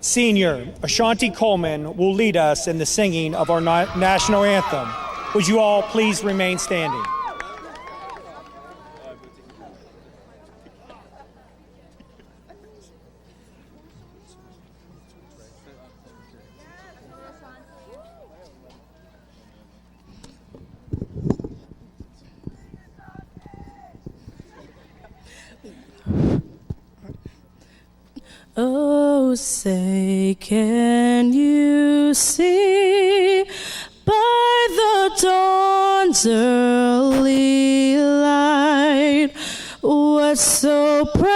Senior Ashanti Coleman will lead us in the singing of our national anthem. Would you all please remain standing? Oh, say, can you see by the dawn's early light what so proudly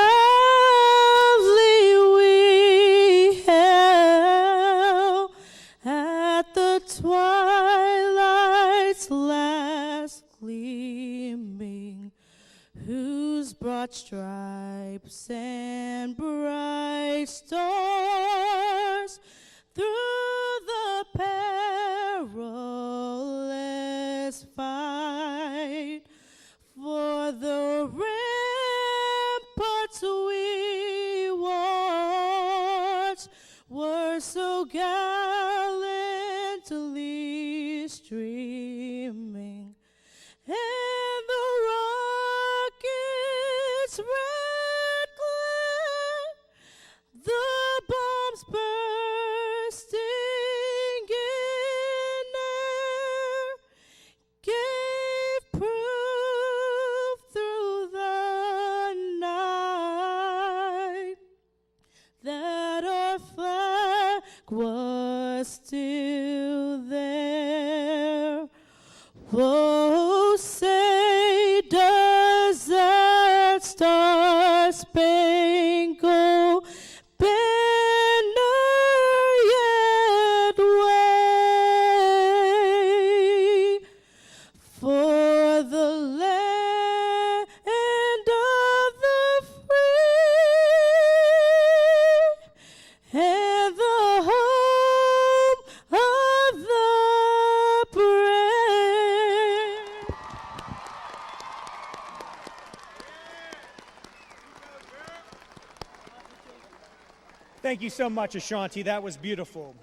we hailed at the twilight's last gleaming, whose broad stripes and bright stars through the perilous fight for the ramparts we watched were so gallantly streaming, and the rockets' red glare, the bombs bursting in air, gave proof through the night that our flag was still there. Oh, say, does that star-spangled banner yet wave for the land of the free and the home of the brave? Thank you so much, Ashanti. That was beautiful.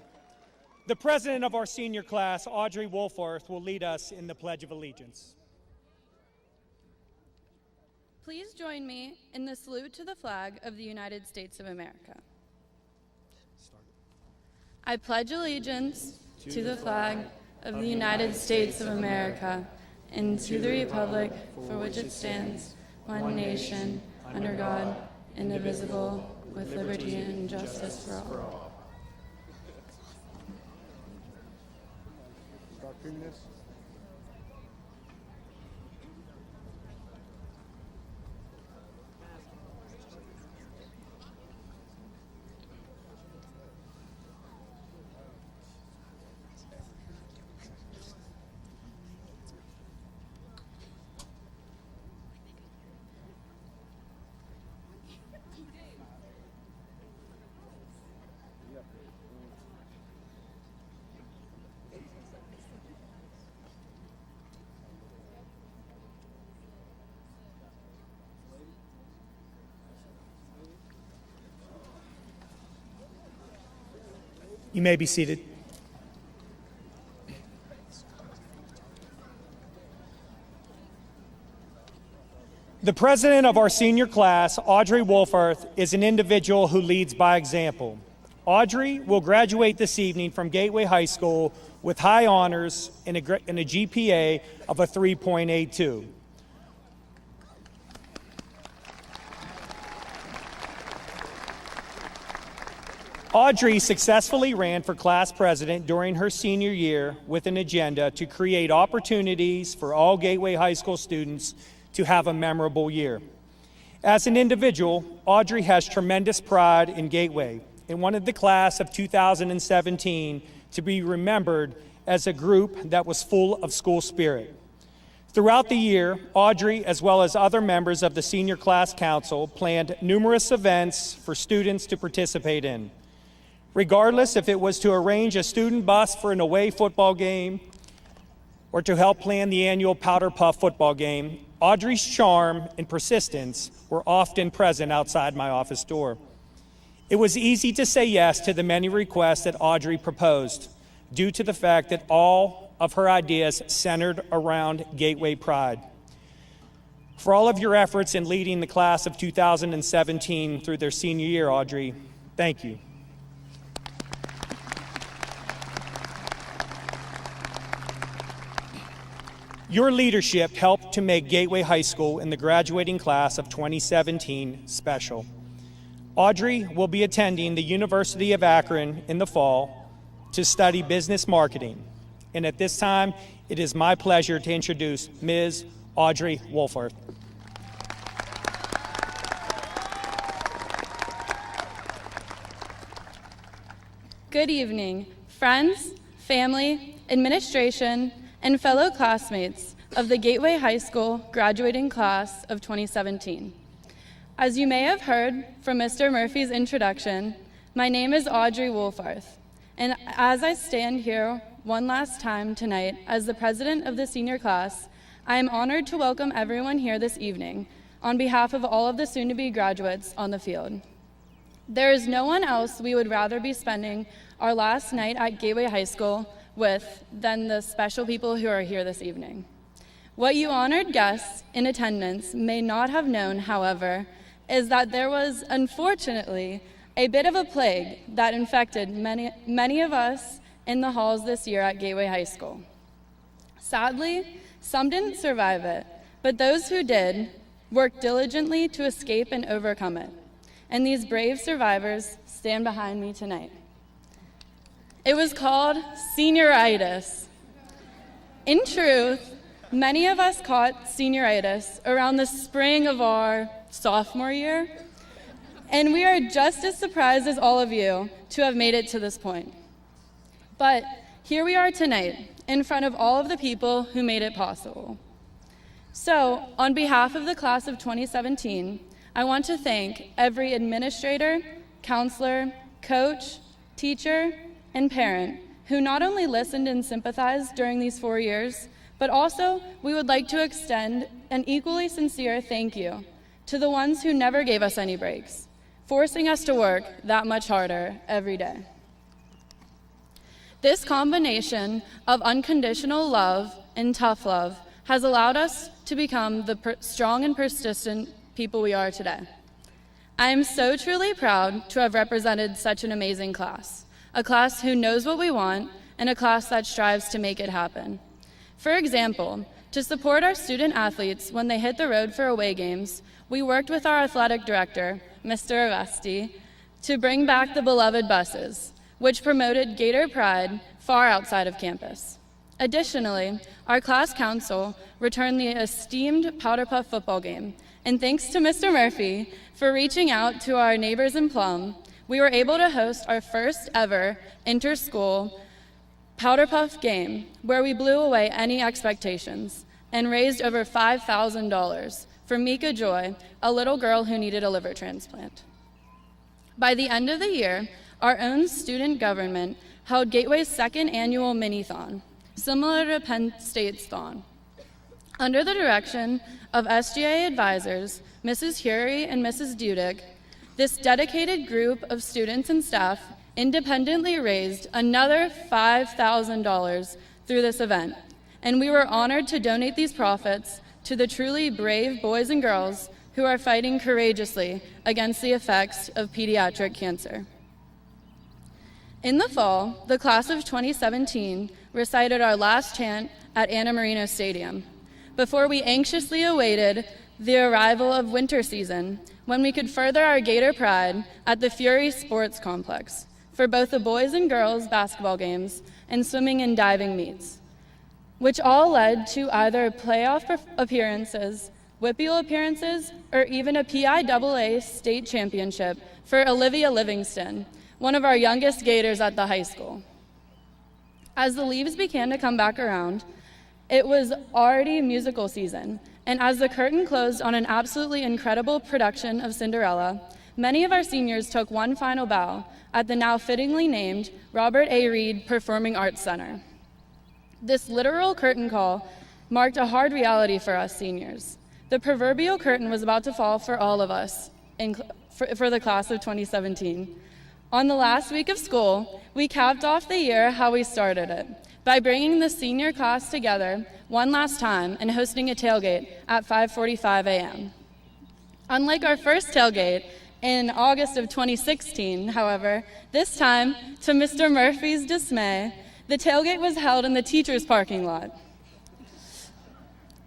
The president of our senior class, Audrey Wolfarth, will lead us in the Pledge of Allegiance. Please join me in the salute to the flag of the United States of America. I pledge allegiance to the flag of the United States of America and to the republic for which it stands, one nation, under God, indivisible, with liberty and justice for all. You may be seated. The president of our senior class, Audrey Wolfarth, is an individual who leads by example. Audrey will graduate this evening from Gateway High School with high honors and a GPA of a 3.82. Audrey successfully ran for class president during her senior year with an agenda to create opportunities for all Gateway High School students to have a memorable year. As an individual, Audrey has tremendous pride in Gateway and wanted the class of 2017 to be remembered as a group that was full of school spirit. Throughout the year, Audrey, as well as other members of the Senior Class Council, planned numerous events for students to participate in. Regardless if it was to arrange a student bus for an away football game or to help plan the annual Powder Puff football game, Audrey's charm and persistence were often present outside my office door. It was easy to say yes to the many requests that Audrey proposed, due to the fact that all of her ideas centered around Gateway Pride. For all of your efforts in leading the class of 2017 through their senior year, Audrey, thank you. Your leadership helped to make Gateway High School in the graduating class of 2017 special. Audrey will be attending the University of Akron in the fall to study business marketing. And at this time, it is my pleasure to introduce Ms. Audrey Wolford. Good evening, friends, family, administration, and fellow classmates of the Gateway High School graduating class of 2017. As you may have heard from Mr. Murphy's introduction, my name is Audrey Wolfarth, and as I stand here one last time tonight as the president of the senior class, I am honored to welcome everyone here this evening on behalf of all of the soon-to-be graduates on the field. There is no one else we would rather be spending our last night at Gateway High School with than the special people who are here this evening. What you honored guests in attendance may not have known, however, is that there was, unfortunately, a bit of a plague that infected many of us in the halls this year at Gateway High School. Sadly, some didn't survive it, but those who did worked diligently to escape and overcome it. And these brave survivors stand behind me tonight. It was called senioritis. In truth, many of us caught senioritis around the spring of our sophomore year, and we are just as surprised as all of you to have made it to this point. But here we are tonight, in front of all of the people who made it possible. So, on behalf of the class of 2017, I want to thank every administrator, counselor, coach, teacher, and parent who not only listened and sympathized during these 4 years, but also we would like to extend an equally sincere thank you to the ones who never gave us any breaks, forcing us to work that much harder every day. This combination of unconditional love and tough love has allowed us to become the strong and persistent people we are today. I am so truly proud to have represented such an amazing class, a class who knows what we want, and a class that strives to make it happen. For example, to support our student athletes when they hit the road for away games, we worked with our athletic director, Mr. Avesti, to bring back the beloved buses, which promoted Gator Pride far outside of campus. Additionally, our class council returned the esteemed Powder Puff football game, and thanks to Mr. Murphy for reaching out to our neighbors in Plum, we were able to host our first ever inter-school Powder Puff game, where we blew away any expectations and raised over $5,000 for Mika Joy, a little girl who needed a liver transplant. By the end of the year, our own student government held Gateway's second annual mini-thon, similar to Penn State's thon. Under the direction of SGA advisors, Mrs. Hury and Mrs. Dudick, this dedicated group of students and staff independently raised another $5,000 through this event, and we were honored to donate these profits to the truly brave boys and girls who are fighting courageously against the effects of pediatric cancer. In the fall, the class of 2017 recited our last chant at Anna Marino Stadium, before we anxiously awaited the arrival of winter season, when we could further our Gator Pride at the Fury Sports Complex for both the boys and girls basketball games and swimming and diving meets, which all led to either playoff appearances, WPIAL appearances, or even a PIAA state championship for Olivia Livingston, one of our youngest Gators at the high school. As the leaves began to come back around, it was already musical season, and as the curtain closed on an absolutely incredible production of Cinderella, many of our seniors took one final bow at the now fittingly named Robert A. Reed Performing Arts Center. This literal curtain call marked a hard reality for us seniors. the proverbial curtain was about to fall for all of us for the class of 2017. On the last week of school, we capped off the year how we started it, by bringing the senior class together one last time and hosting a tailgate at 5:45 a.m. Unlike our first tailgate in August of 2016, however, this time, to Mr. Murphy's dismay, the tailgate was held in the teacher's parking lot.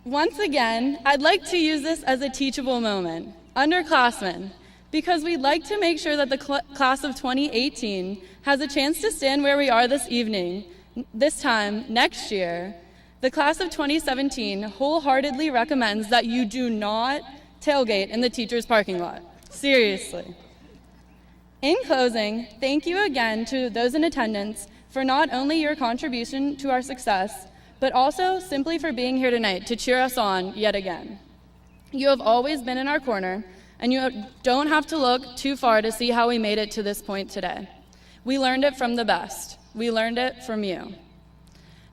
Once again, I'd like to use this as a teachable moment. Underclassmen, because we'd like to make sure that the class of 2018 has a chance to stand where we are this evening, this time next year, the class of 2017 wholeheartedly recommends that you do not tailgate in the teacher's parking lot. Seriously. In closing, thank you again to those in attendance for not only your contribution to our success, but also simply for being here tonight to cheer us on yet again. You have always been in our corner, and you don't have to look too far to see how we made it to this point today. We learned it from the best. We learned it from you.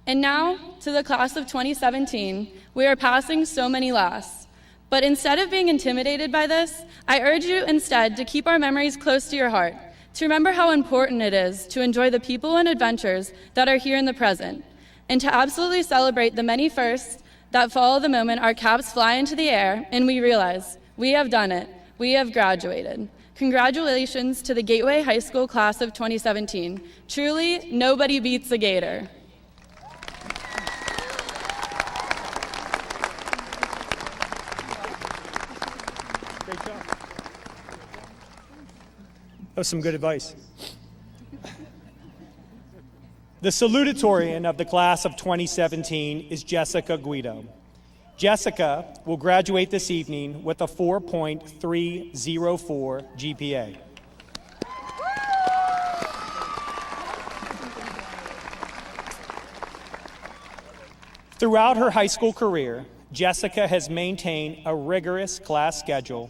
And now, to the class of 2017, we are passing so many lasts. But instead of being intimidated by this, I urge you instead to keep our memories close to your heart, to remember how important it is to enjoy the people and adventures that are here in the present, and to absolutely celebrate the many firsts that follow the moment our caps fly into the air and we realize we have done it, we have graduated. Congratulations to the Gateway High School class of 2017. Truly, nobody beats a Gator. Great job. That was some good advice. The salutatorian of the class of 2017 is Jessica Guido. Jessica will graduate this evening with a 4.304 GPA. Throughout her high school career, Jessica has maintained a rigorous class schedule,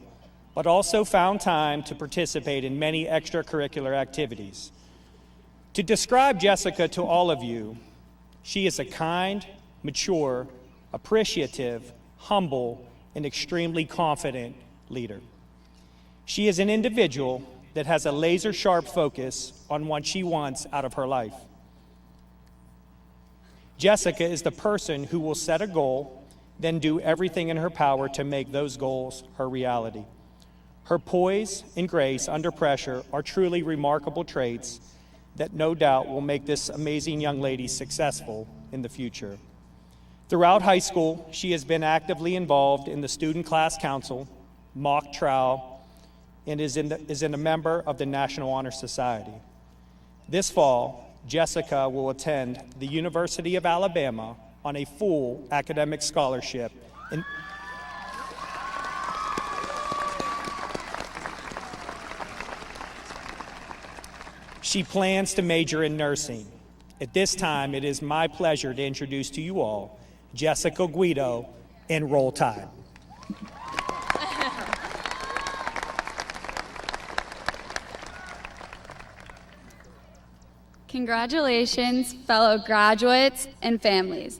but also found time to participate in many extracurricular activities. To describe Jessica to all of you, she is a kind, mature, appreciative, humble, and extremely confident leader. She is an individual that has a laser-sharp focus on what she wants out of her life. Jessica is the person who will set a goal, then do everything in her power to make those goals her reality. Her poise and grace under pressure are truly remarkable traits that no doubt will make this amazing young lady successful in the future. Throughout high school, she has been actively involved in the student class council, mock trial, and is a member of the National Honor Society. This fall, Jessica will attend the University of Alabama on a full academic scholarship. She plans to major in nursing. At this time, it is my pleasure to introduce to you all Jessica Guido and Roll Tide. Congratulations, fellow graduates and families.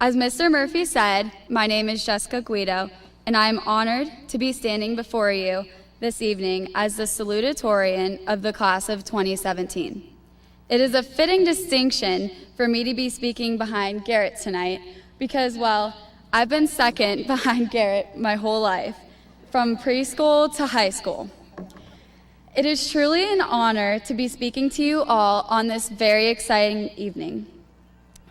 As Mr. Murphy said, my name is Jessica Guido, and I am honored to be standing before you this evening as the salutatorian of the class of 2017. It is a fitting distinction for me to be speaking behind Garrett tonight because, well, I've been second behind Garrett my whole life, from preschool to high school. It is truly an honor to be speaking to you all on this very exciting evening.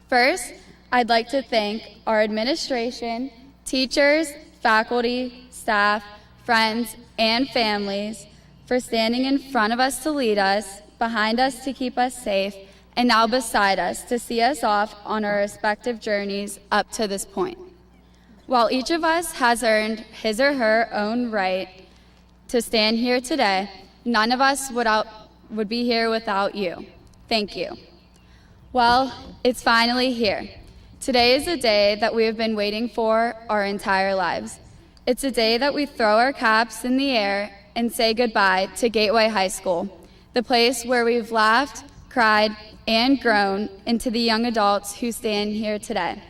First, I'd like to thank our administration, teachers, faculty, staff, friends, and families for standing in front of us to lead us, behind us to keep us safe, and now beside us to see us off on our respective journeys up to this point. While each of us has earned his or her own right to stand here today, none of us would be here without you. Thank you. Well, it's finally here. Today is a day that we have been waiting for our entire lives. It's a day that we throw our caps in the air and say goodbye to Gateway High School, the place where we've laughed, cried, and grown into the young adults who stand here today.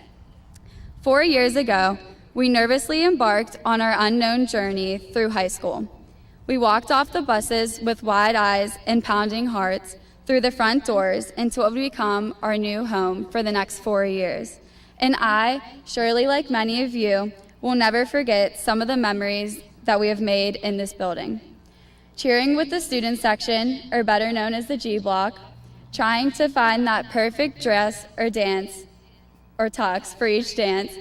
4 years ago, we nervously embarked on our unknown journey through high school. We walked off the buses with wide eyes and pounding hearts through the front doors into what would become our new home for the next 4 years. And I, surely like many of you, will never forget some of the memories that we have made in this building. Cheering with the student section, or better known as the G Block, trying to find that perfect dress or dance or tux for each dance,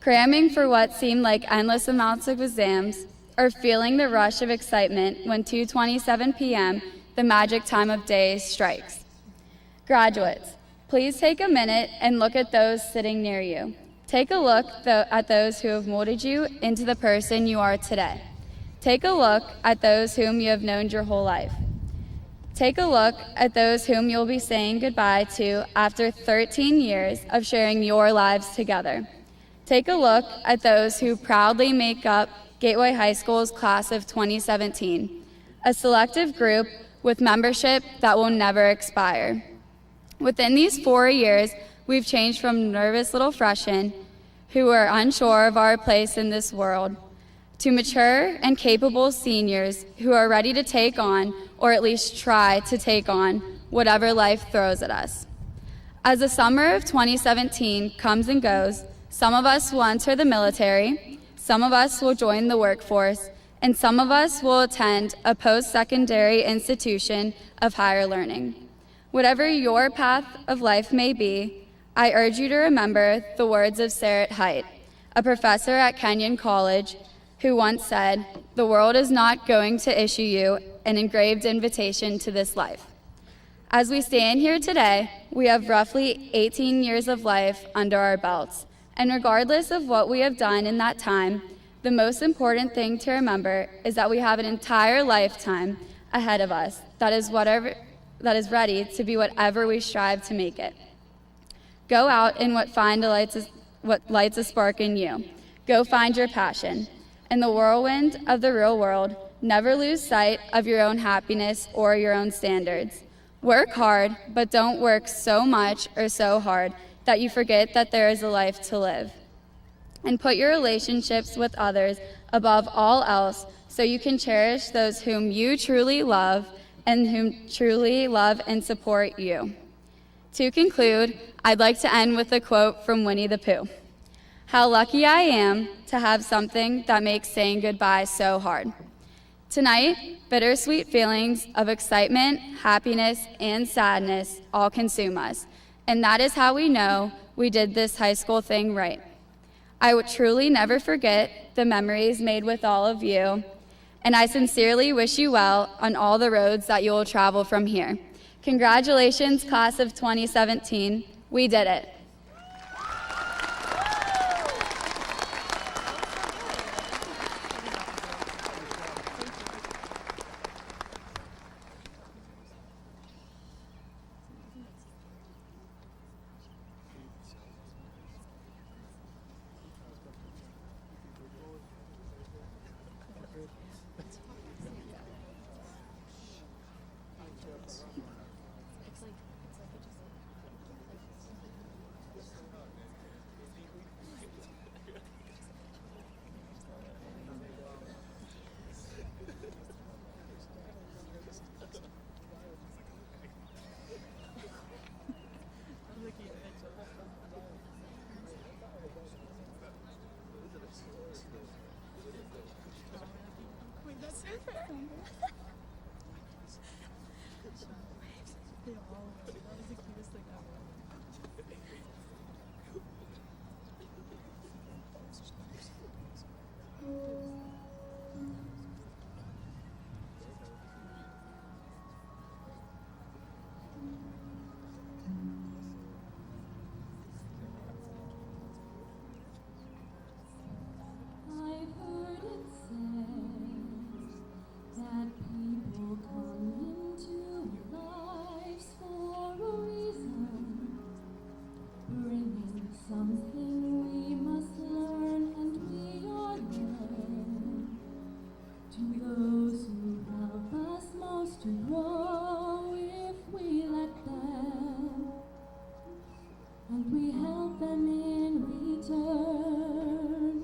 cramming for what seemed like endless amounts of exams, or feeling the rush of excitement when 2:27 p.m., the magic time of day, strikes. Graduates, please take a minute and look at those sitting near you. Take a look at those who have molded you into the person you are today. Take a look at those whom you have known your whole life. Take a look at those whom you'll be saying goodbye to after 13 years of sharing your lives together. Take a look at those who proudly make up Gateway High School's class of 2017, a selective group with membership that will never expire. Within these 4 years, we've changed from nervous little freshmen who are unsure of our place in this world to mature and capable seniors who are ready to take on, or at least try to take on, whatever life throws at us. As the summer of 2017 comes and goes, some of us will enter the military, some of us will join the workforce, and some of us will attend a post-secondary institution of higher learning. Whatever your path of life may be, I urge you to remember the words of Sarah Height, a professor at Kenyon College, who once said, "The world is not going to issue you an engraved invitation to this life." As we stand here today, we have roughly 18 years of life under our belts, and regardless of what we have done in that time, the most important thing to remember is that we have an entire lifetime ahead of us that is ready to be whatever we strive to make it. Go out and what lights a spark in you. Go find your passion. In the whirlwind of the real world, never lose sight of your own happiness or your own standards. Work hard, but don't work so much or so hard that you forget that there is a life to live. And put your relationships with others above all else so you can cherish those whom you truly love and whom truly love and support you. To conclude, I'd like to end with a quote from Winnie the Pooh. "How lucky I am to have something that makes saying goodbye so hard." Tonight, bittersweet feelings of excitement, happiness, and sadness all consume us, and that is how we know we did this high school thing right. I would truly never forget the memories made with all of you, and I sincerely wish you well on all the roads that you will travel from here. Congratulations, class of 2017. We did it. And we help them in return.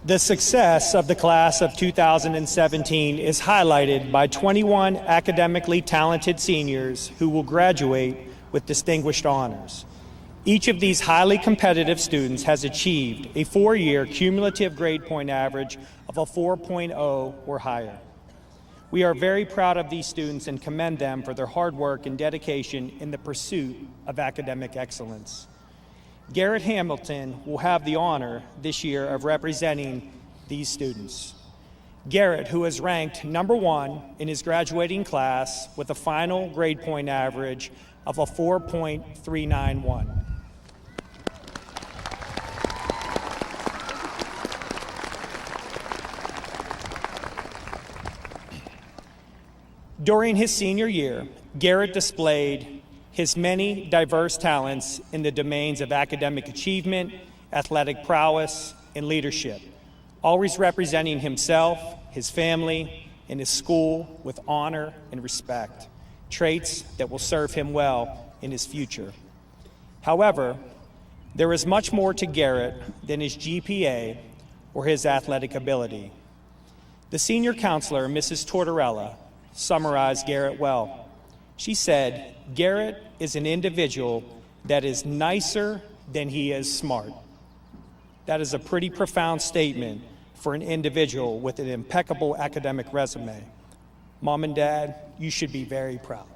The success of the class of 2017 is highlighted by 21 academically talented seniors who will graduate with distinguished honors. Each of these highly competitive students has achieved a 4-year cumulative grade point average of a 4.0 or higher. We are very proud of these students and commend them for their hard work and dedication in the pursuit of academic excellence. Garrett Hamilton will have the honor this year of representing these students. Garrett, who is ranked number 1 in his graduating class with a final grade point average of a 4.391. During his senior year, Garrett displayed his many diverse talents in the domains of academic achievement, athletic prowess, and leadership, always representing himself, his family, and his school with honor and respect, traits that will serve him well in his future. However, there is much more to Garrett than his GPA or his athletic ability. The senior counselor, Mrs. Tortorella, summarized Garrett well. She said, "Garrett is an individual that is nicer than he is smart." That is a pretty profound statement for an individual with an impeccable academic resume. Mom and Dad, you should be very proud.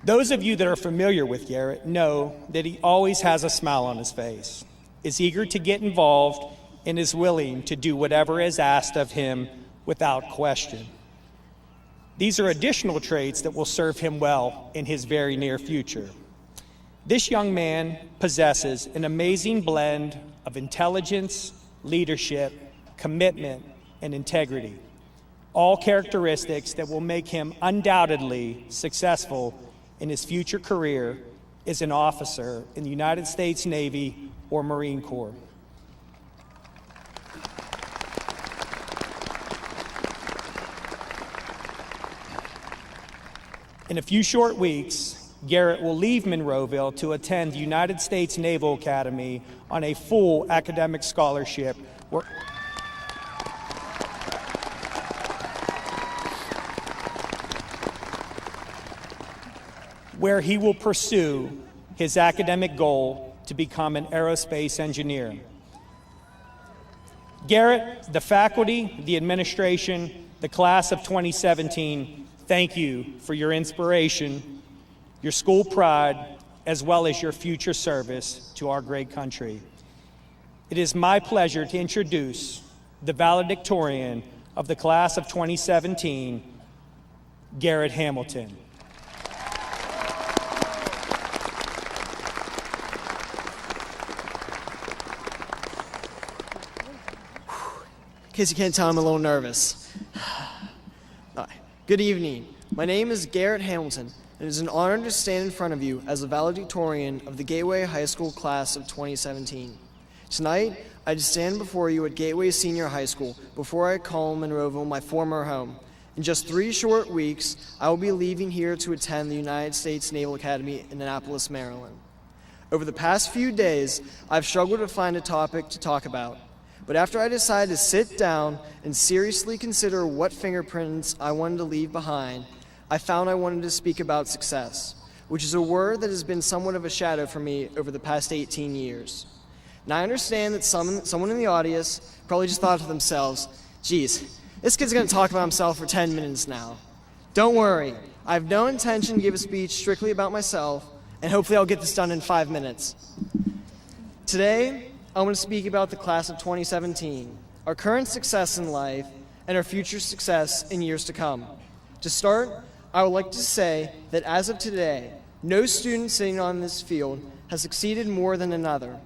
Those of you that are familiar with Garrett know that he always has a smile on his face, is eager to get involved, and is willing to do whatever is asked of him without question. These are additional traits that will serve him well in his very near future. This young man possesses an amazing blend of intelligence, leadership, commitment, and integrity, all characteristics that will make him undoubtedly successful in his future career as an officer in the United States Navy or Marine Corps. In a few short weeks, Garrett will leave Monroeville to attend the United States Naval Academy on a full academic scholarship where he will pursue his academic goal to become an aerospace engineer. Garrett, the faculty, the administration, the class of 2017, thank you for your inspiration, your school pride, as well as your future service to our great country. It is my pleasure to introduce the valedictorian of the class of 2017, Garrett Hamilton. case you can't tell, I'm a little nervous. Good evening. My name is Garrett Hamilton, and it is an honor to stand in front of you as the Valedictorian of the Gateway High School class of 2017. Tonight, I stand before you at Gateway Senior High School before I call Monroeville my former home. In just 3 short weeks, I will be leaving here to attend the United States Naval Academy in Annapolis, Maryland. Over the past few days, I've struggled to find a topic to talk about. But after I decided to sit down and seriously consider what fingerprints I wanted to leave behind, I found I wanted to speak about success, which is a word that has been somewhat of a shadow for me over the past 18 years. Now I understand that someone in the audience probably just thought to themselves, geez, this kid's going to talk about himself for 10 minutes now. Don't worry, I have no intention to give a speech strictly about myself, and hopefully I'll get this done in 5 minutes. Today, I want to speak about the class of 2017, our current success in life, and our future success in years to come. To start, I would like to say that as of today, no student sitting on this field has succeeded more than another.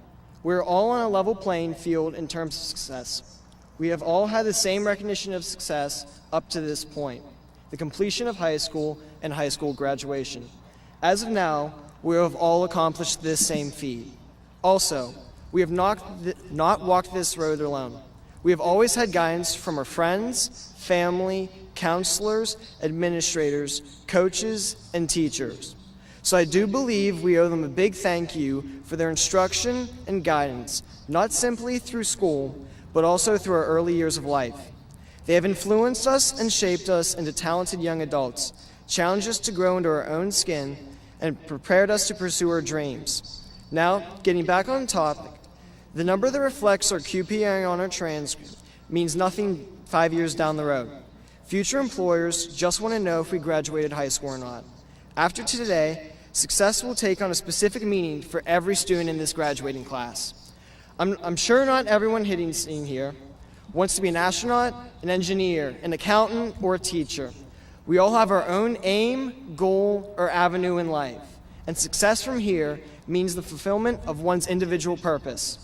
We are all on a level playing field in terms of success. We have all had the same recognition of success up to this point, the completion of high school and high school graduation. As of now, we have all accomplished this same feat. Also, we have not walked this road alone. We have always had guidance from our friends, family, counselors, administrators, coaches, and teachers. So I do believe we owe them a big thank you for their instruction and guidance, not simply through school, but also through our early years of life. They have influenced us and shaped us into talented young adults, challenged us to grow into our own skin, and prepared us to pursue our dreams. Now, getting back on topic, the number that reflects our QPA on our transcript means nothing 5 years down the road. Future employers just want to know if we graduated high school or not. After today, success will take on a specific meaning for every student in this graduating class. I'm sure not everyone sitting here wants to be an astronaut, an engineer, an accountant, or a teacher. We all have our own aim, goal, or avenue in life, and success from here means the fulfillment of one's individual purpose.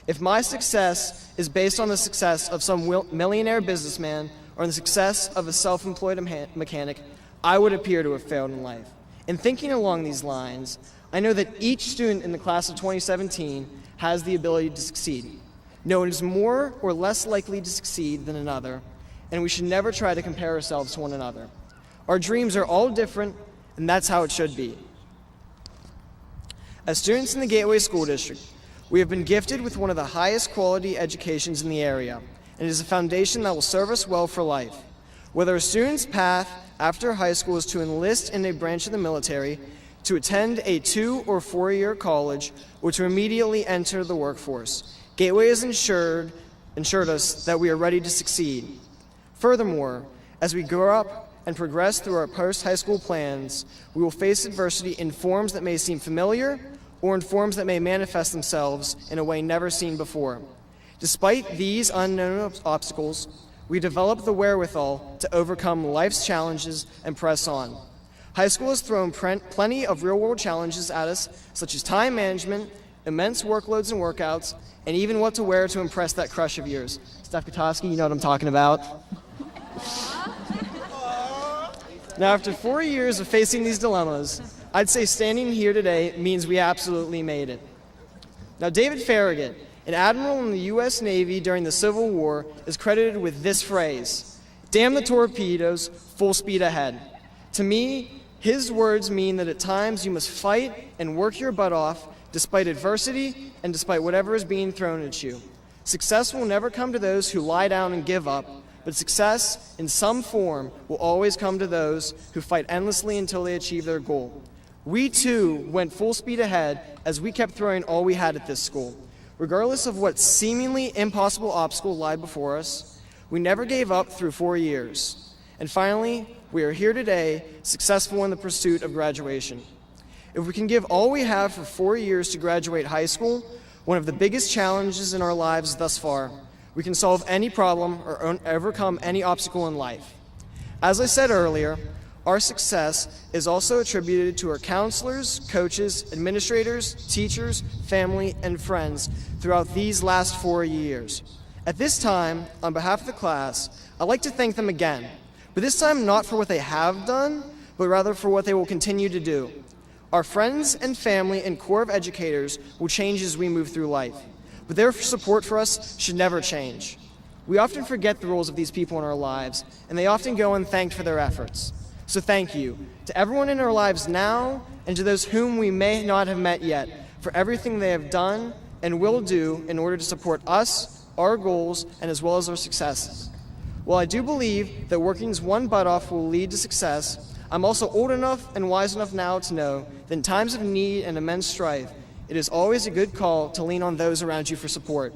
If my success is based on the success of some millionaire businessman or the success of a self-employed mechanic, I would appear to have failed in life. In thinking along these lines, I know that each student in the class of 2017 has the ability to succeed. No one is more or less likely to succeed than another, and we should never try to compare ourselves to one another. Our dreams are all different, and that's how it should be. As students in the Gateway School District, we have been gifted with one of the highest quality educations in the area, and it is a foundation that will serve us well for life. Whether a student's path after high school is to enlist in a branch of the military, to attend a 2- or 4-year college, or to immediately enter the workforce, Gateway has ensured us that we are ready to succeed. Furthermore, as we grow up and progress through our post-high school plans, we will face adversity in forms that may seem familiar or in forms that may manifest themselves in a way never seen before. Despite these unknown obstacles, we develop the wherewithal to overcome life's challenges and press on. High school has thrown plenty of real-world challenges at us, such as time management, immense workloads and workouts, and even what to wear to impress that crush of yours. Steph Kotowski, you know what I'm talking about. Now, after 4 years of facing these dilemmas, I'd say standing here today means we absolutely made it. Now, David Farragut, an admiral in the U.S. Navy during the Civil War, is credited with this phrase, "Damn the torpedoes, full speed ahead." To me, his words mean that at times you must fight and work your butt off despite adversity and despite whatever is being thrown at you. Success will never come to those who lie down and give up, but success in some form will always come to those who fight endlessly until they achieve their goal. We too went full speed ahead as we kept throwing all we had at this school. Regardless of what seemingly impossible obstacle lied before us, we never gave up through 4 years. And finally, we are here today, successful in the pursuit of graduation. If we can give all we have for 4 years to graduate high school, one of the biggest challenges in our lives thus far, we can solve any problem or overcome any obstacle in life. As I said earlier, our success is also attributed to our counselors, coaches, administrators, teachers, family, and friends throughout these last 4 years. At this time, on behalf of the class, I'd like to thank them again, but this time not for what they have done, but rather for what they will continue to do. Our friends and family and corps of educators will change as we move through life, but their support for us should never change. We often forget the roles of these people in our lives, and they often go unthanked for their efforts. So thank you to everyone in our lives now and to those whom we may not have met yet for everything they have done and will do in order to support us, our goals, and as well as our successes. While I do believe that working one butt off will lead to success, I'm also old enough and wise enough now to know that in times of need and immense strife, it is always a good call to lean on those around you for support.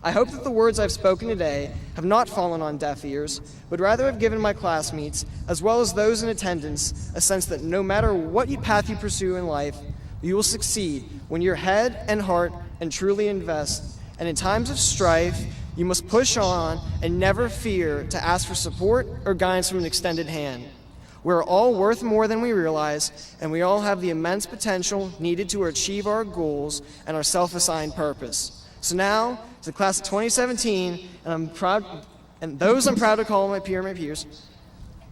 I hope that the words I've spoken today have not fallen on deaf ears, but rather have given my classmates, as well as those in attendance, a sense that no matter what path you pursue in life, you will succeed when your head and heart and truly invest. And in times of strife, you must push on and never fear to ask for support or guidance from an extended hand. We're all worth more than we realize, and we all have the immense potential needed to achieve our goals and our self-assigned purpose. So now, to the class of 2017, and those I'm proud to call my peers,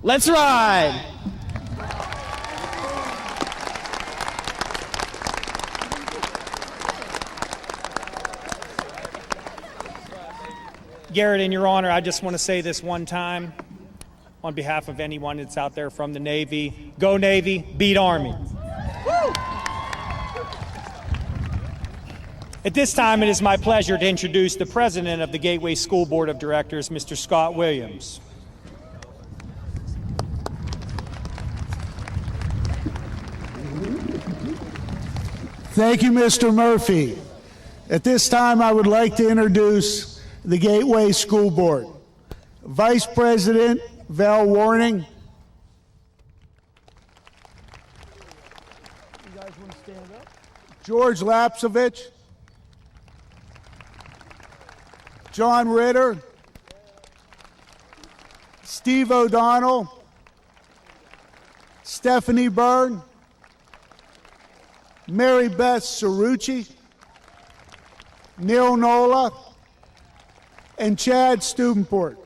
let's ride! Garrett, in your honor, I just want to say this one time on behalf of anyone that's out there from the Navy. Go Navy, beat Army. Woo! At this time, it is my pleasure to introduce the president of the Gateway School Board of Directors, Mr. Scott Williams. Thank you, Mr. Murphy. At this time, I would like to introduce the Gateway School Board. Vice President Val Warning. You guys want to stand up? George Lapsovich. John Ritter. Steve O'Donnell. Stephanie Byrne. Mary Beth Cerrucci. Neil Nola. And Chad Stubenport.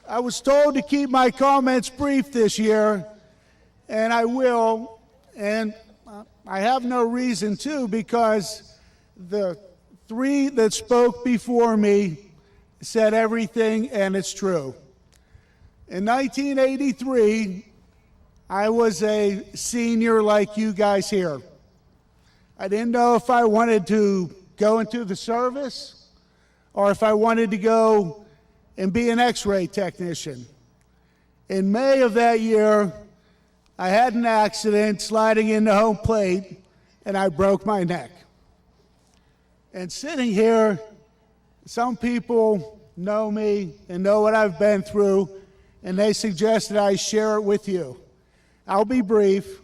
I was told to keep my comments brief this year, and I will, and I have no reason to, because the three that spoke before me said everything, and it's true. In 1983, I was a senior like you guys here. I didn't know if I wanted to go into the service or if I wanted to go and be an X-ray technician. In May of that year, I had an accident sliding into home plate, and I broke my neck. And sitting here, some people know me and know what I've been through, and they suggested I share it with you. I'll be brief.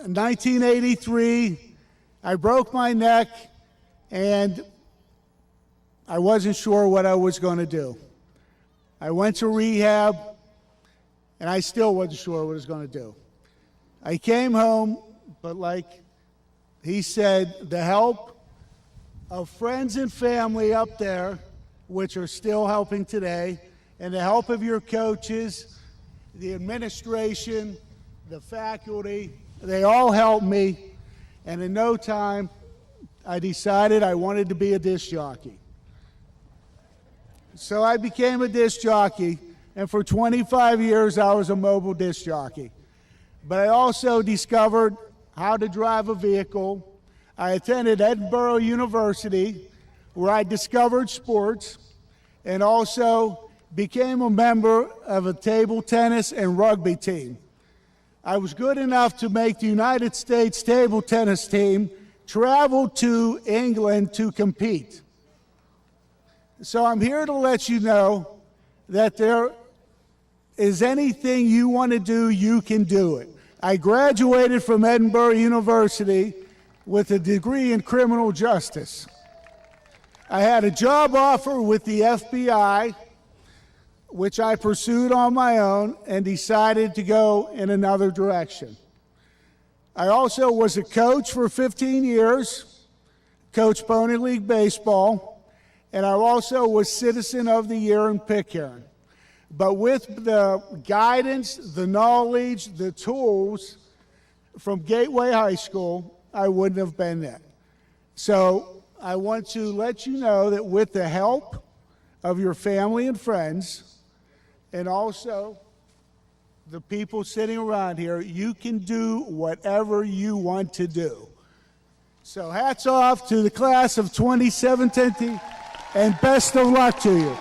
In 1983, I broke my neck, and I wasn't sure what I was going to do. I went to rehab, and I still wasn't sure what I was going to do. I came home, but like he said, the help of friends and family up there, which are still helping today, and the help of your coaches, the administration, the faculty, they all helped me, and in no time, I decided I wanted to be a disc jockey. So I became a disc jockey, and for 25 years I was a mobile disc jockey. But I also discovered how to drive a vehicle. I attended Edinburgh University, where I discovered sports, and also became a member of a table tennis and rugby team. I was good enough to make the United States table tennis team travel to England to compete. So I'm here to let you know that there is anything you want to do, you can do it. I graduated from Edinburgh University with a degree in criminal justice. I had a job offer with the FBI, which I pursued on my own and decided to go in another direction. I also was a coach for 15 years, coached Pony League Baseball, and I also was Citizen of the Year in Pitcairn. But with the guidance, the knowledge, the tools from Gateway High School, I wouldn't have been there. So I want to let you know that with the help of your family and friends, and also the people sitting around here, you can do whatever you want to do. So hats off to the class of 2017, and best of luck to you.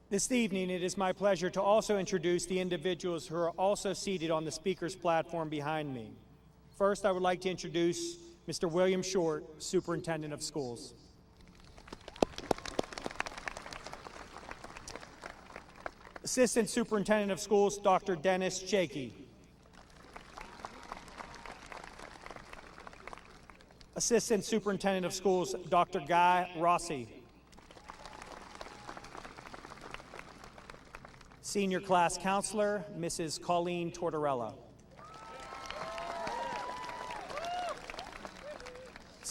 This evening, it is my pleasure to also introduce the individuals who are also seated on the speaker's platform behind me. First, I would like to introduce Mr. William Short, Superintendent of Schools. Assistant Superintendent of Schools, Dr. Dennis Chakey. Assistant Superintendent of Schools, Dr. Guy Rossi. Senior Class Counselor, Mrs. Colleen Tortorella.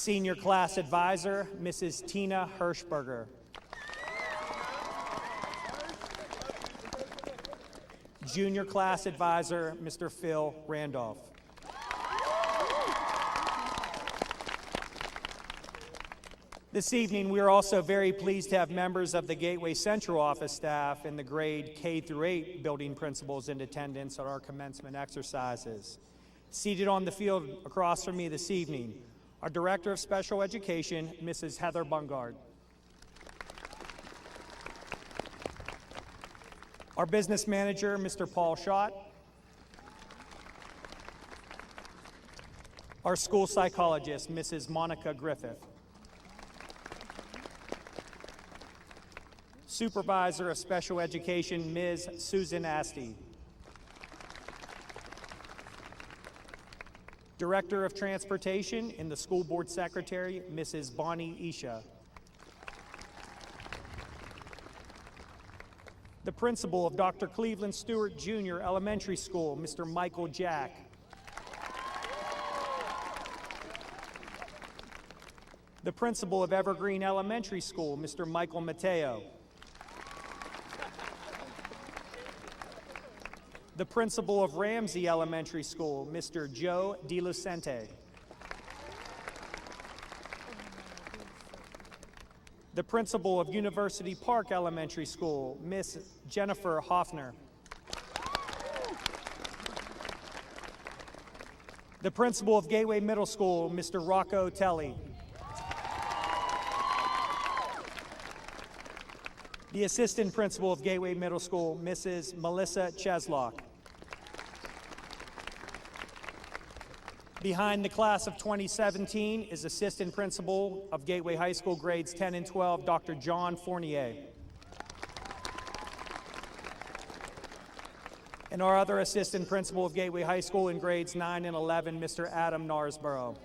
Senior Class Advisor, Mrs. Tina Hirschberger. Junior Class Advisor, Mr. Phil Randolph. This evening, we are also very pleased to have members of the Gateway Central Office staff and the grade K through 8 building principals in attendance at our commencement exercises. Seated on the field across from me this evening, our Director of Special Education, Mrs. Heather Bungard. Our Business Manager, Mr. Paul Schott. Our School Psychologist, Mrs. Monica Griffith. Supervisor of Special Education, Ms. Susan Asti. Director of Transportation and the School Board Secretary, Mrs. Bonnie Isha. The Principal of Dr. Cleveland Stewart Jr. Elementary School, Mr. Michael Jack. The Principal of Evergreen Elementary School, Mr. Michael Mateo. The Principal of Ramsey Elementary School, Mr. Joe DeLucente. The Principal of University Park Elementary School, Miss Jennifer Hoffner. The Principal of Gateway Middle School, Mr. Rocco Telly. The Assistant Principal of Gateway Middle School, Mrs. Melissa Cheslock. Behind the class of 2017 is Assistant Principal of Gateway High School grades 10 and 12, Dr. John Fournier. And our other Assistant Principal of Gateway High School in grades 9 and 11, Mr. Adam Narsborough.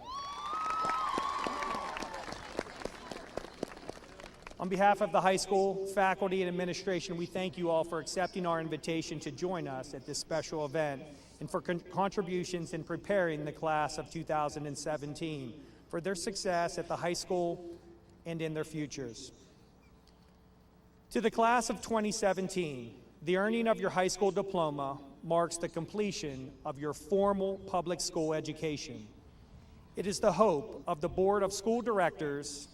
On behalf of the high school, faculty, and administration, we thank you all for accepting our invitation to join us at this special event and for contributions in preparing the class of 2017 for their success at the high school and in their futures. To the class of 2017, the earning of your high school diploma marks the completion of your formal public school education. It is the hope of the Board of School Directors,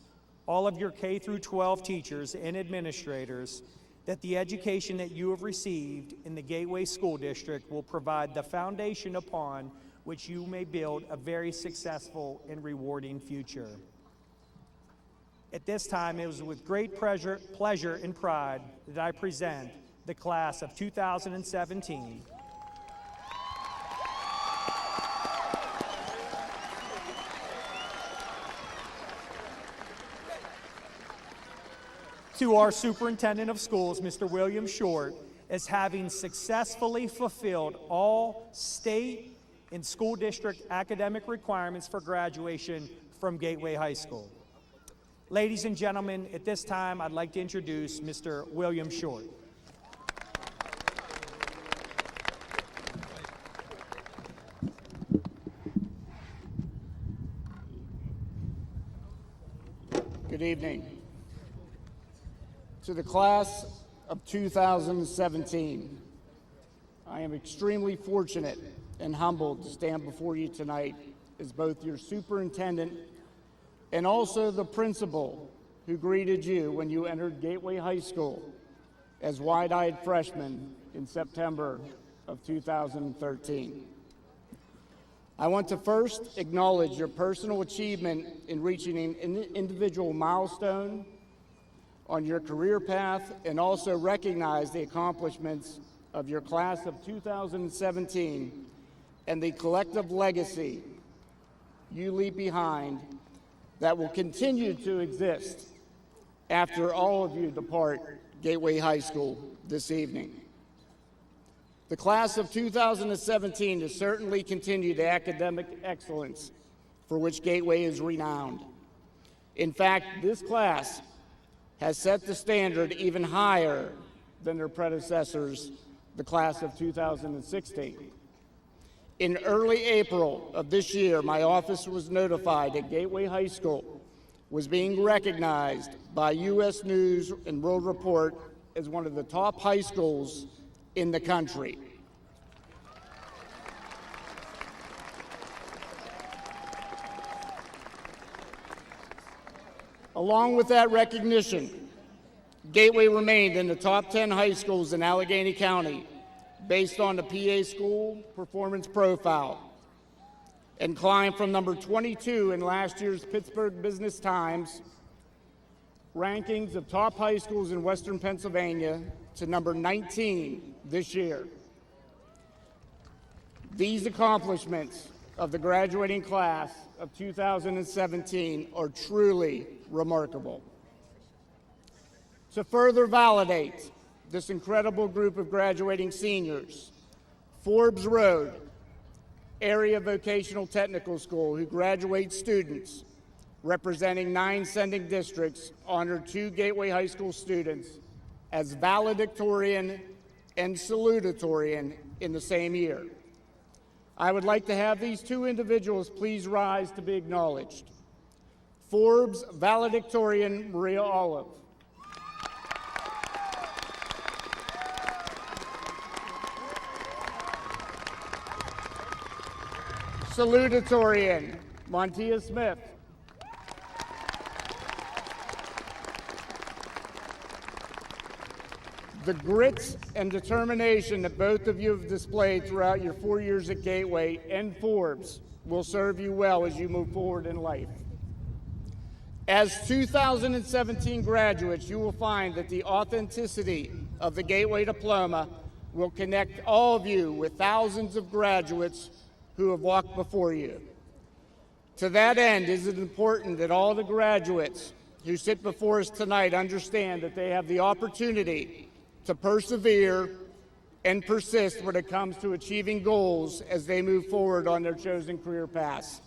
all of your K through 12 teachers and administrators, that the education that you have received in the Gateway School District will provide the foundation upon which you may build a very successful and rewarding future. At this time, it was with great pleasure and pride that I present the class of 2017. To our Superintendent of Schools, Mr. William Short, as having successfully fulfilled all state and school district academic requirements for graduation from Gateway High School. Ladies and gentlemen, at this time, I'd like to introduce Mr. William Short. Good evening. To the class of 2017, I am extremely fortunate and humbled to stand before you tonight as both your superintendent and also the principal who greeted you when you entered Gateway High School as wide-eyed freshmen in September of 2013. I want to first acknowledge your personal achievement in reaching an individual milestone on your career path and also recognize the accomplishments of your class of 2017 and the collective legacy you leave behind that will continue to exist after all of you depart Gateway High School this evening. The class of 2017 has certainly continued the academic excellence for which Gateway is renowned. In fact, this class has set the standard even higher than their predecessors, the class of 2016. In early April of this year, my office was notified that Gateway High School was being recognized by U.S. News and World Report as one of the top high schools in the country. Along with that recognition, Gateway remained in the top 10 high schools in Allegheny County based on the PA School Performance Profile and climbed from number 22 in last year's Pittsburgh Business Times rankings of top high schools in Western Pennsylvania to number 19 this year. These accomplishments of the graduating class of 2017 are truly remarkable. To further validate this incredible group of graduating seniors, Forbes Road Area Vocational Technical School, who graduate students representing 9 sending districts, honored 2 Gateway High School students as Valedictorian and Salutatorian in the same year. I would like to have these 2 individuals please rise to be acknowledged. Forbes Valedictorian Maria Olive. Salutatorian Montia Smith. The grit and determination that both of you have displayed throughout your 4 years at Gateway and Forbes will serve you well as you move forward in life. As 2017 graduates, you will find that the authenticity of the Gateway Diploma will connect all of you with thousands of graduates who have walked before you. To that end, it is important that all the graduates who sit before us tonight understand that they have the opportunity to persevere and persist when it comes to achieving goals as they move forward on their chosen career paths.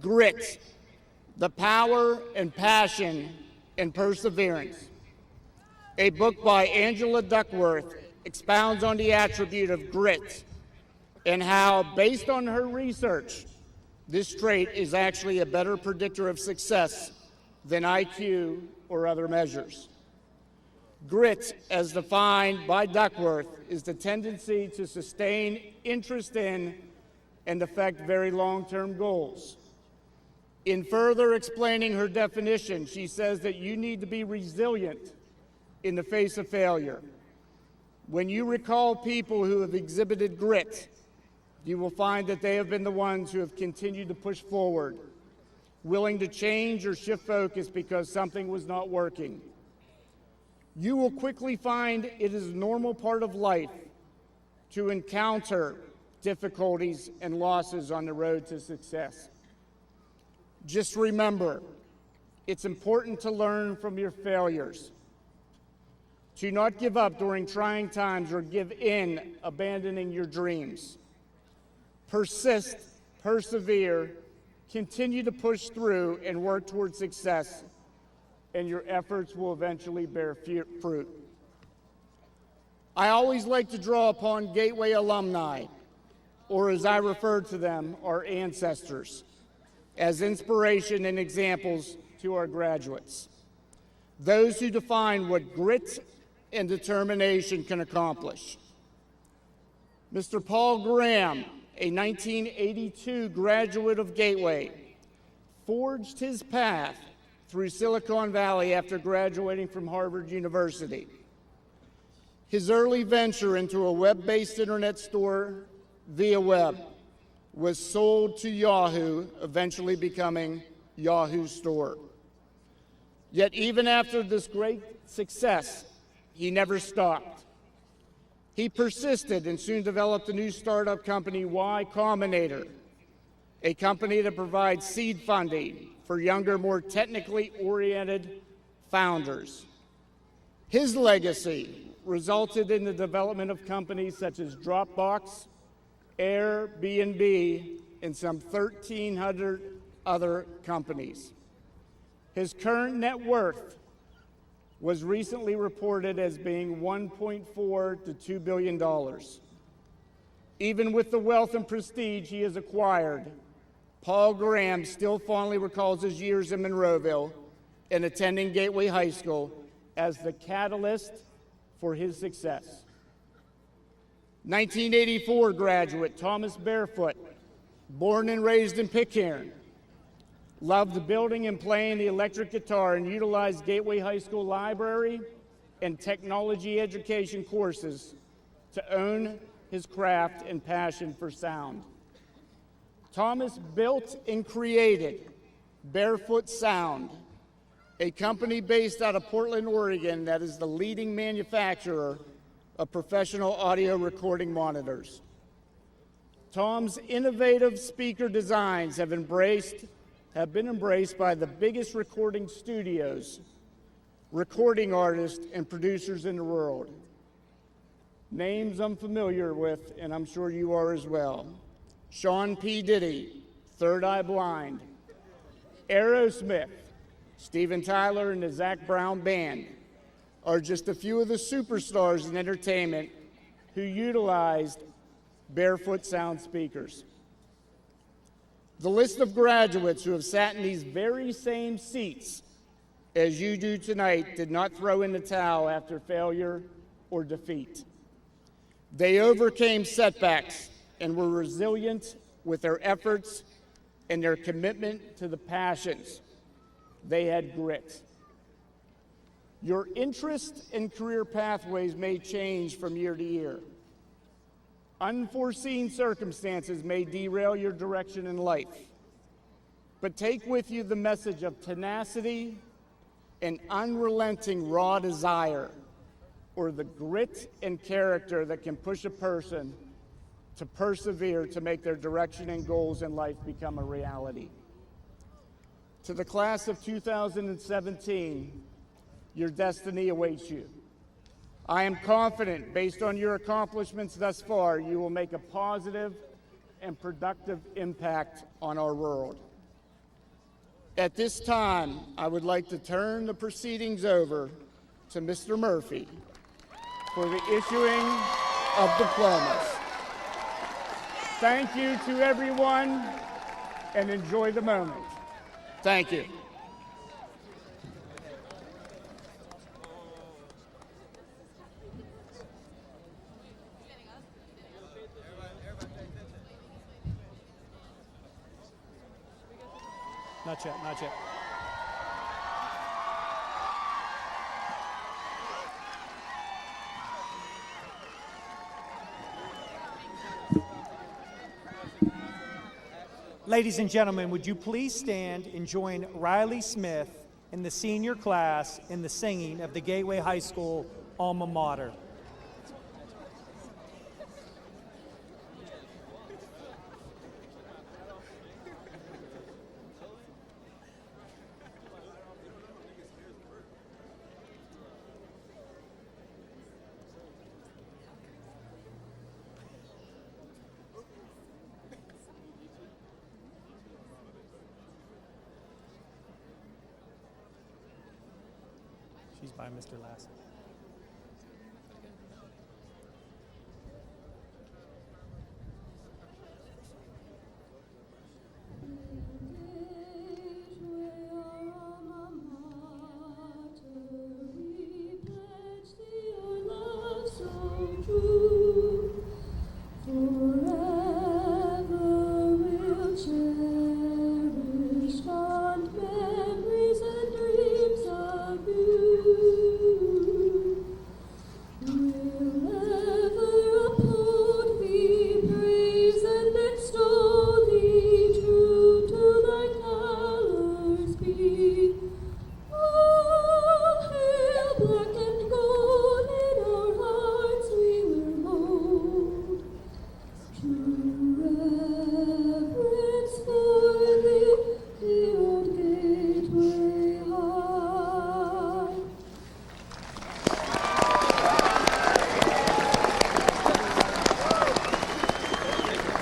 Grit, the power and passion and perseverance. A book by Angela Duckworth expounds on the attribute of grit and how, based on her research, this trait is actually a better predictor of success than IQ or other measures. Grit, as defined by Duckworth, is the tendency to sustain interest in and affect very long-term goals. In further explaining her definition, she says that you need to be resilient in the face of failure. When you recall people who have exhibited grit, you will find that they have been the ones who have continued to push forward, willing to change or shift focus because something was not working. You will quickly find it is a normal part of life to encounter difficulties and losses on the road to success. Just remember, it's important to learn from your failures, to not give up during trying times or give in, abandoning your dreams. Persist, persevere, Continue to push through and work towards success, and your efforts will eventually bear fruit. I always like to draw upon Gateway alumni, or as I refer to them, our ancestors, as inspiration and examples to our graduates. Those who define what grit and determination can accomplish. Mr. Paul Graham, a 1982 graduate of Gateway, forged his path through Silicon Valley after graduating from Harvard University. His early venture into a web-based internet store via web was sold to Yahoo, eventually becoming Yahoo Store. Yet even after this great success, he never stopped. He persisted and soon developed a new startup company, Y Combinator, a company that provides seed funding for younger, more technically oriented founders. His legacy resulted in the development of companies such as Dropbox, Airbnb, and some 1,300 other companies. His current net worth was recently reported as being $1.4 to $2 billion. Even with the wealth and prestige he has acquired, Paul Graham still fondly recalls his years in Monroeville and attending Gateway High School as the catalyst for his success. 1984 graduate Thomas Barefoot, born and raised in Pitcairn, loved building and playing the electric guitar and utilized Gateway High School library and technology education courses to own his craft and passion for sound. Thomas built and created Barefoot Sound, a company based out of Portland, Oregon that is the leading manufacturer of professional audio recording monitors. Tom's innovative speaker designs have been embraced by the biggest recording studios, recording artists, and producers in the world. Names I'm familiar with, and I'm sure you are as well. Sean P. Diddy, Third Eye Blind, Aerosmith, Steven Tyler and the Zac Brown Band are just a few of the superstars in entertainment who utilized Barefoot Sound speakers. The list of graduates who have sat in these very same seats as you do tonight did not throw in the towel after failure or defeat. They overcame setbacks and were resilient with their efforts and their commitment to the passions. They had grit. Your interests and career pathways may change from year to year. Unforeseen circumstances may derail your direction in life. But take with you the message of tenacity and unrelenting raw desire, or the grit and character that can push a person to persevere to make their direction and goals in life become a reality. To the class of 2017, your destiny awaits you. I am confident, based on your accomplishments thus far, you will make a positive and productive impact on our world. At this time, I would like to turn the proceedings over to Mr. Murphy for the issuing of diplomas. Thank you to everyone, and enjoy the moment. Thank you. Not yet, not yet. Ladies and gentlemen, would you please stand and join Riley Smith in the senior class in the singing of the Gateway High School alma mater. She's by Mr. Lassie.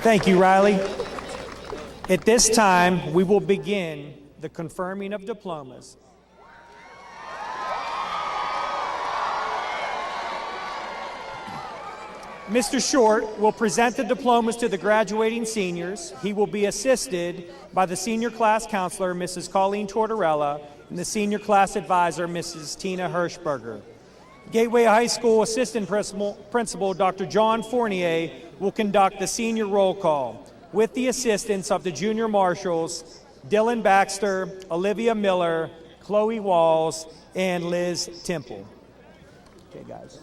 Thank you, Riley. At this time, we will begin the confirming of diplomas. Mr. Short will present the diplomas to the graduating seniors. He will be assisted by the senior class counselor, Mrs. Colleen Tortorella, and the senior class advisor, Mrs. Tina Hirschberger. Gateway High School Assistant Principal Dr. John Fournier will conduct the senior roll call with the assistance of the junior marshals, Dylan Baxter, Olivia Miller, Chloe Walls, and Liz Temple. Okay, guys.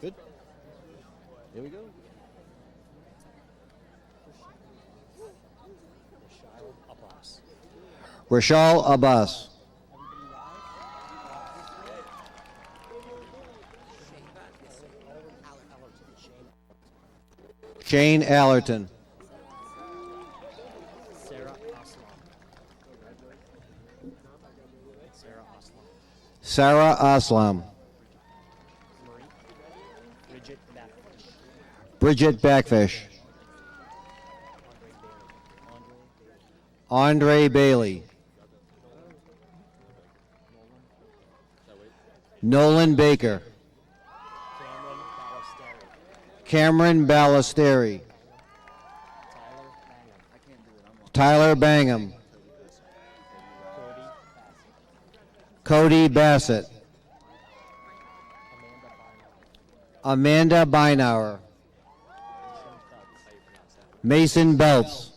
Good. Here we go. Rashal Abbas. Shane Allerton. Sarah Aslam. Bridget Backfish. Andre Bailey. Nolan Baker. Cameron Ballesteri. Tyler Bangham. Cody Bassett. Amanda Beinauer. Mason Belts.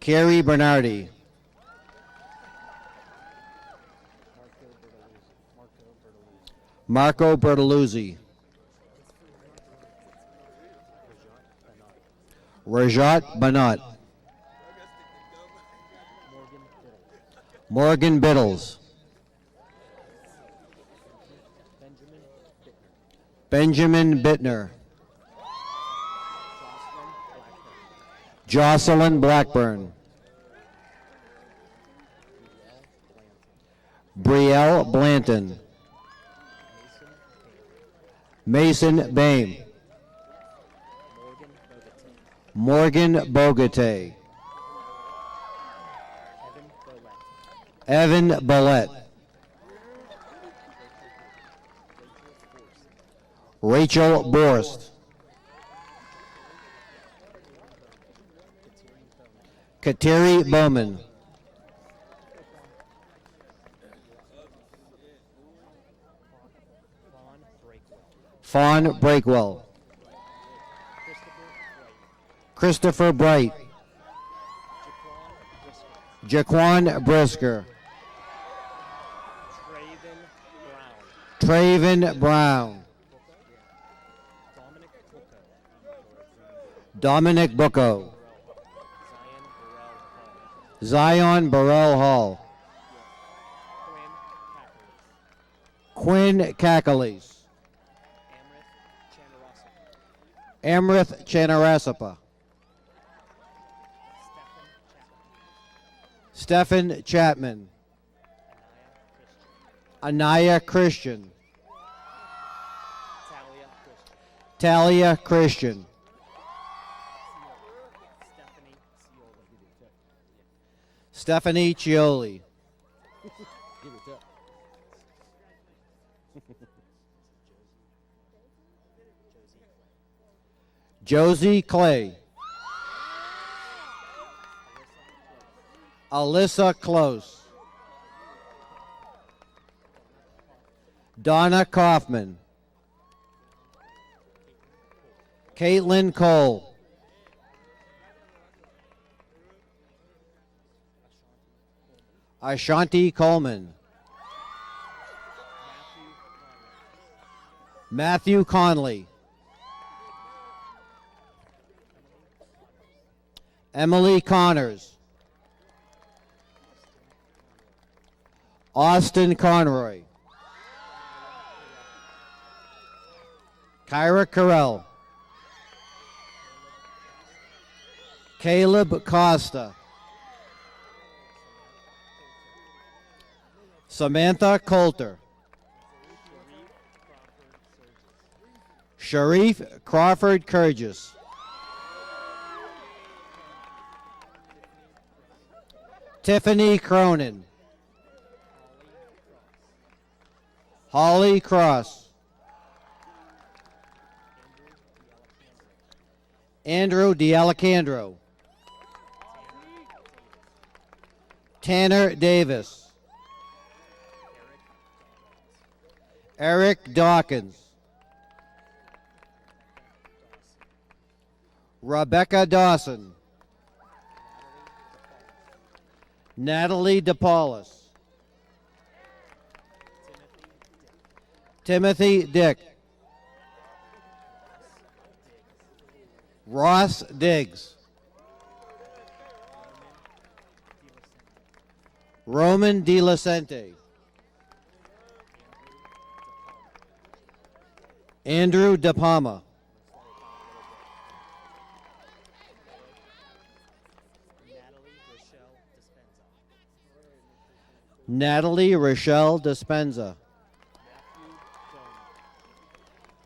Carrie Bernardi. Marco Bertoluzzi. Rajat Banat. Morgan Biddles. Benjamin Bittner. Jocelyn Blackburn. Brielle Blanton. Mason Bame. Morgan Bogate. Evan Bollett. Rachel Borst. Kateri Bowman. Fawn Breakwell. Christopher Bright. Jaquan Brisker. Traven Brown. Dominic Bucco. Zion Burrell Hall. Quinn Kakalis. Amrith Chanarasapa. Stephen Chapman. Anaya Christian. Talia Christian. Stephanie Cioli. Josie Clay. Alyssa Close. Donna Kaufman. Caitlin Cole. Ashanti Coleman. Matthew Conley. Emily Connors. Austin Conroy. Kyra Carell. Caleb Costa. Samantha Coulter. Sharif Crawford Kurgis. Tiffany Cronin. Holly Cross. Andrew D'Alacandro. Tanner Davis. Eric Dawkins. Rebecca Dawson. Natalie DePaulis. Timothy Dick. Ross Diggs. Roman DeLacente. Andrew DePalma. Natalie Rochelle Dispenza.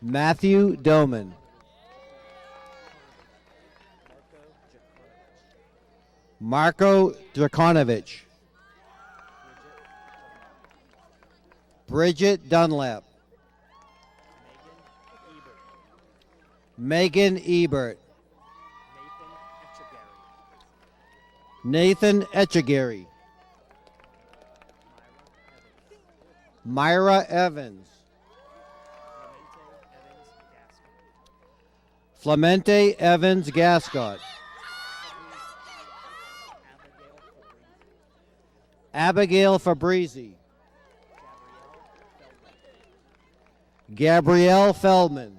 Matthew Doman. Marco Drakonovich. Bridget Dunlap. Megan Ebert. Nathan Etchegary. Myra Evans. Clemente Evans Gascott. Abigail Fabrizi. Gabrielle Feldman.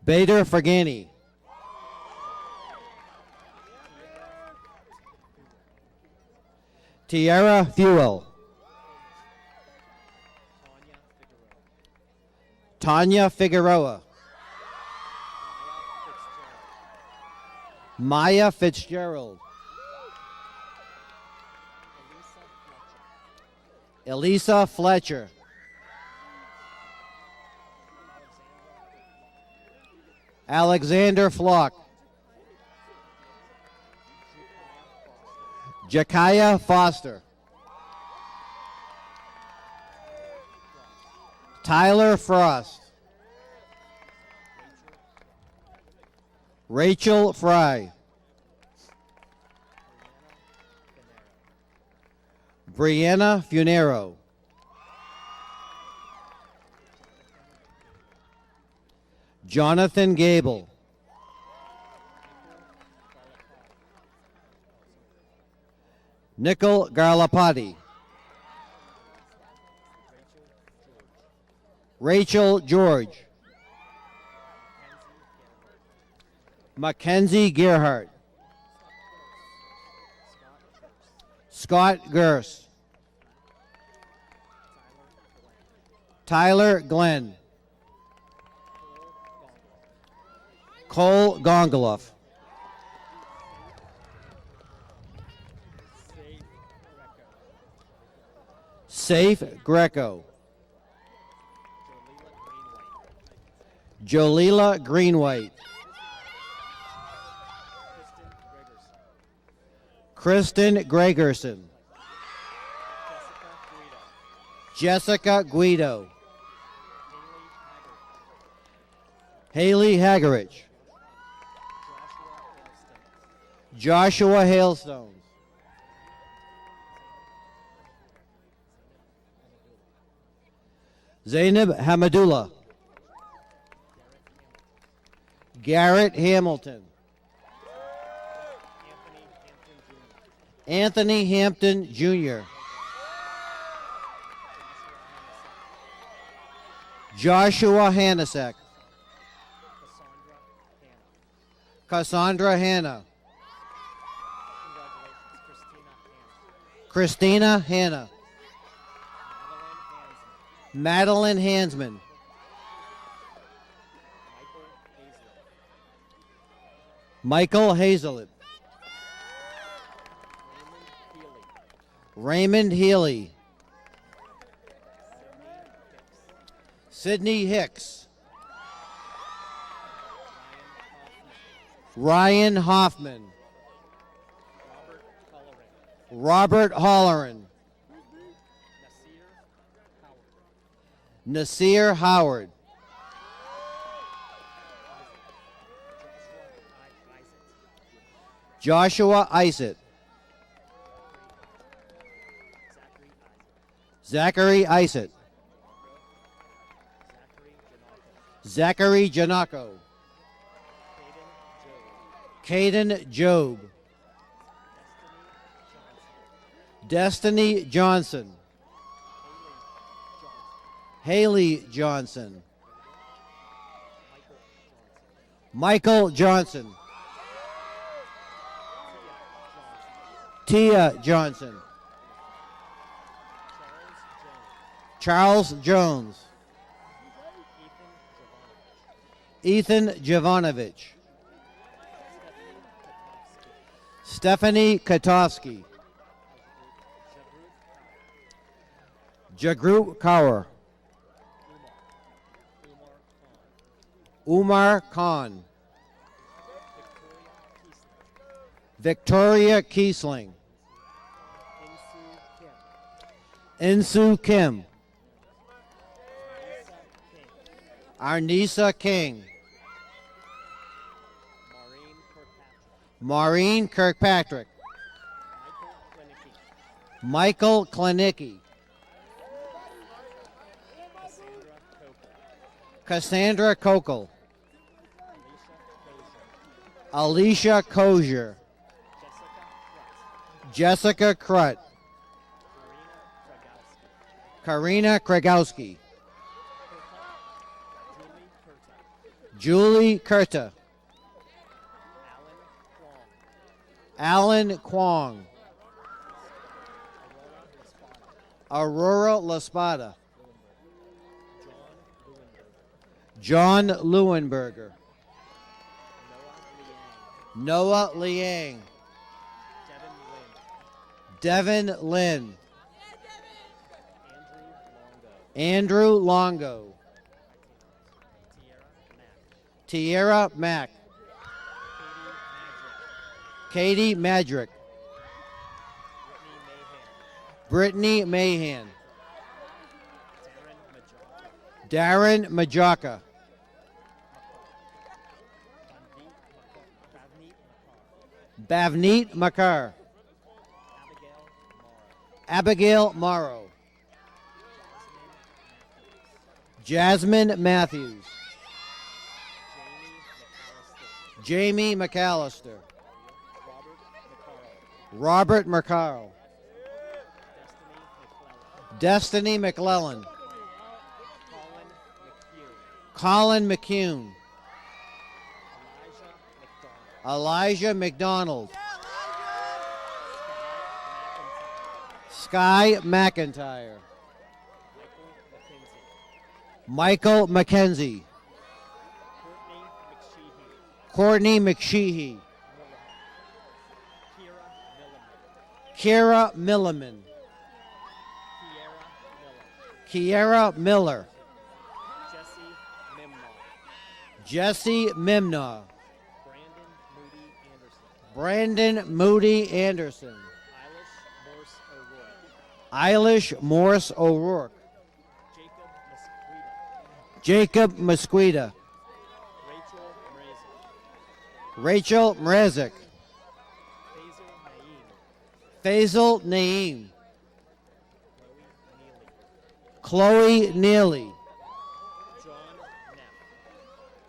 Bader Fergani. Tiara Fuel. Tanya Figueroa. Maya Fitzgerald. Elisa Fletcher. Alexander Flock. Jakaya Foster. Tyler Frost. Rachel Fry. Brianna Funero. Jonathan Gable. Nicole Garlapati. Rachel George. Mackenzie Gerhardt. Scott Gurse. Tyler Glenn. Cole Gongoloff. Safe Greco. Jolila Greenwhite. Kristen Gregerson. Jessica Guido. Haley Hagerich. Joshua Hailstones. Zainab Hamadullah. Garrett Hamilton. Anthony Hampton Jr. Joshua Hanasek. Cassandra Hanna. Christina Hanna. Madeline Hansman. Michael Hazelit. Raymond Healy. Sydney Hicks. Ryan Hoffman. Robert Holleran. Nasir Howard. Joshua Isaac. Zachary Isaac. Zachary Janako. Caden Job. Destiny Johnson. Haley Johnson. Michael Johnson. Tia Johnson. Charles Jones. Ethan Jovanovich. Stephanie Katofsky. Jagru Kaur. Umar Khan. Victoria Kiesling. Insu Kim. Arnisa King. Maureen Kirkpatrick. Michael Klinicki. Cassandra Kokel. Alicia Kozier. Jessica Krut. Karina Kragowski. Julie Kurta. Alan Kwong. Aurora Laspada. John Leuenberger. Noah Liang. Devin Lin. Andrew Longo. Tierra Mack. Katie Madrick. Brittany Mahan. Darren Majaka. Bavneet Makar. Abigail Morrow. Jasmine Matthews. Jamie McAllister. Robert Mercaro. Destiny McClellan. Colin McCune. Elijah McDonald. Sky McIntyre. Michael McKenzie. Courtney McSheehy. Kira Milliman. Kiera Miller. Jesse Mimnaugh. Brandon Moody Anderson. Eilish Morse O'Rourke. Jacob Mosqueda. Rachel Mrezik. Faisal Naeem. Chloe Neely.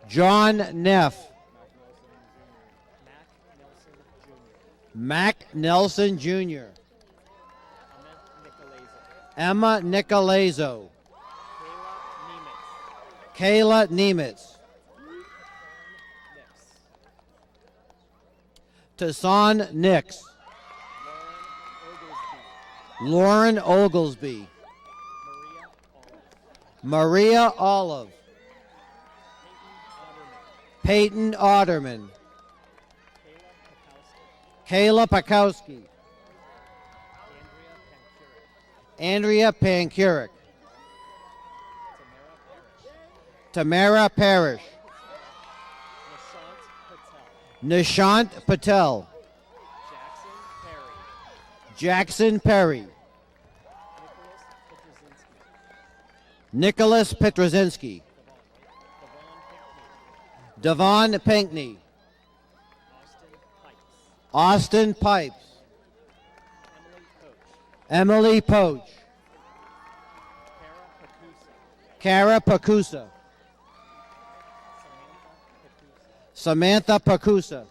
John Neff. Mac Nelson Jr. Emma Nicolazo. Kayla Nemitz. Tassan Nix. Lauren Oglesby. Maria Olive. Peyton Otterman. Kayla Pakowski. Andrea Pancurik. Tamara Parrish. Nishant Patel. Jackson Perry. Nicholas Petrozinski. Devon Pinkney. Austin Pipes. Emily Poach. Kara Pacusa. Samantha Pacusa.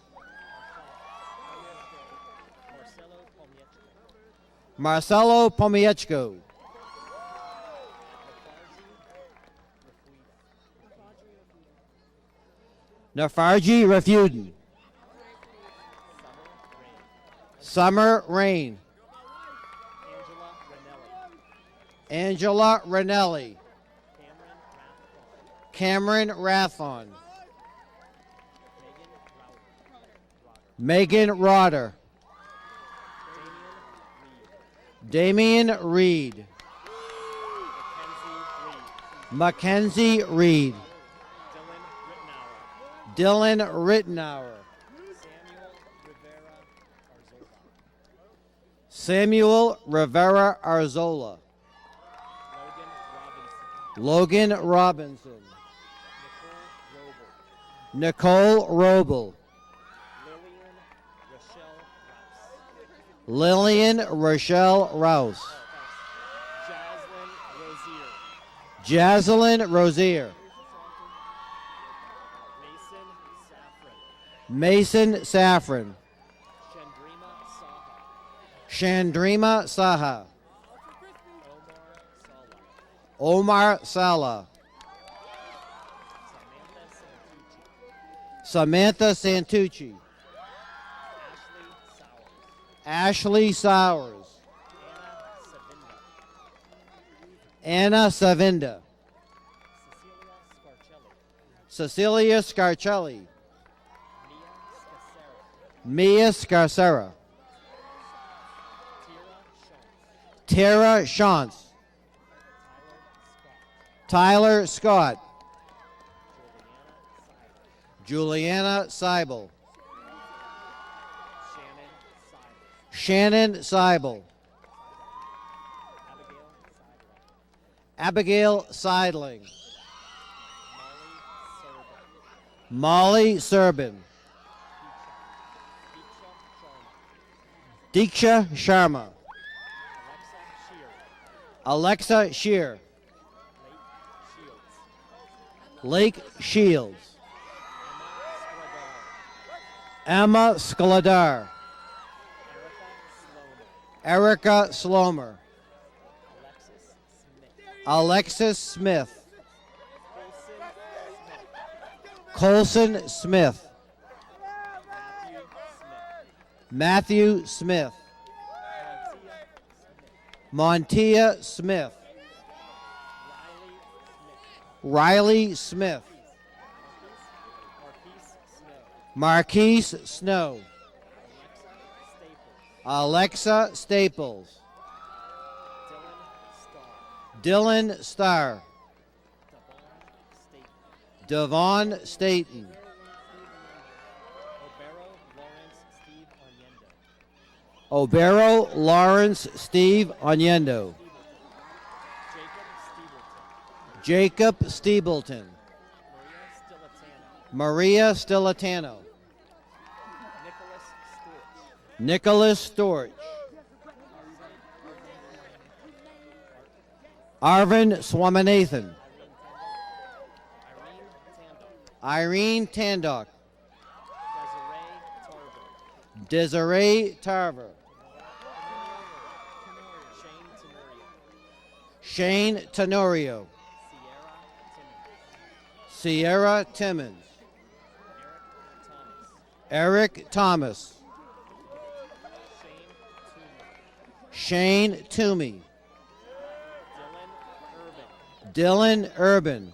Marcelo Pomiechko. Nafarji Refuden. Summer Rain. Angela Ranelli. Cameron Rathon. Megan Rodder. Damian Reed. Mackenzie Reed. Dylan Rittenauer. Samuel Rivera Arzola. Logan Robinson. Nicole Roble. Lillian Rochelle Rouse. Jaslyn Rozier. Mason Saffron. Chandrima Saha. Omar Sala. Samantha Santucci. Ashley Sowers. Anna Savinda. Cecilia Scarcelli. Mia Scarcera. Tara Shantz. Tyler Scott. Juliana Seibel. Shannon Seibel. Abigail Seidling. Molly Serbin. Diksha Sharma. Alexa Shear. Lake Shields. Emma Skladar. Erica Slomer. Alexis Smith. Colson Smith. Matthew Smith. Montia Smith. Riley Smith. Marquise Snow. Alexa Staples. Dylan Starr. Devon Staten. Obero Lawrence Steve Onyendo. Jacob Steebleton. Maria Stilitano. Nicholas Storch. Arvin Swaminathan. Irene Tandock. Desiree Tarver. Shane Tenorio. Sierra Timmons. Eric Thomas. Shane Toomey. Dylan Urban.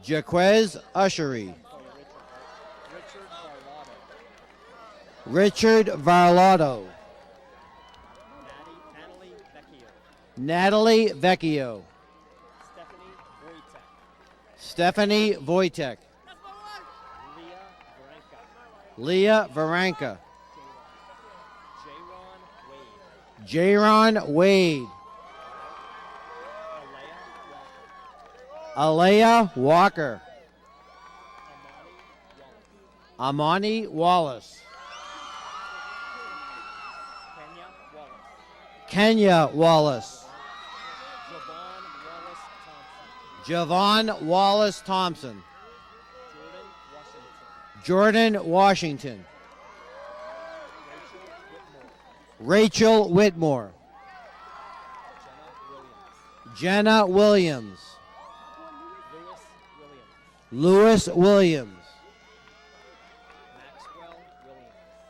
Jaquez Ushery. Richard Varlotto. Natalie Vecchio. Stephanie Wojtek. Leah Varanka. Jaron Wade. Alea Walker. Amani Wallace. Kenya Wallace. Javon Wallace Thompson. Jordan Washington. Rachel Whitmore. Jenna Williams. Lewis Williams.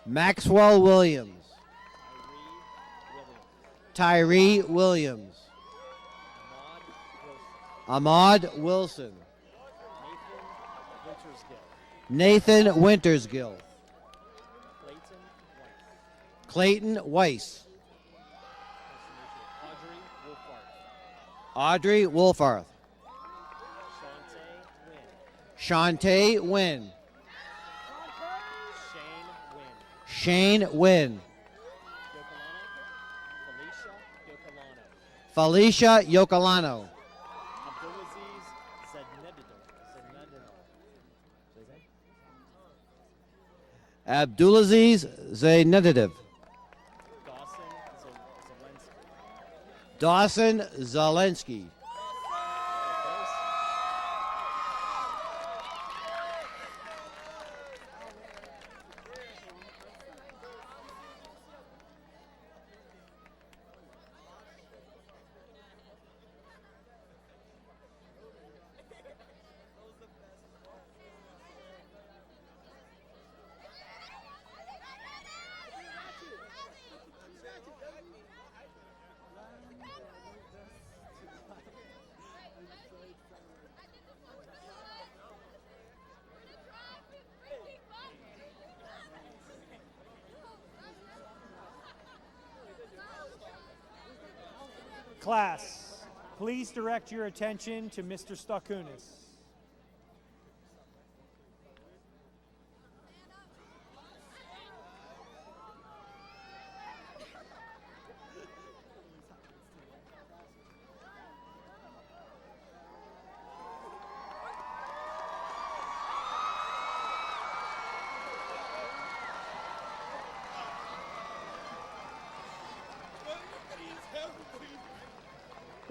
Maxwell Williams. Tyree Williams. Ahmad Wilson. Nathan Wintersgill. Clayton Weiss. Audrey Wolfarth. Shantae Wynn. Shane Wynn. Felicia Yocolano. Abdulaziz Zainadov. Dawson Zelensky. Class, please direct your attention to Mr. Stakunis.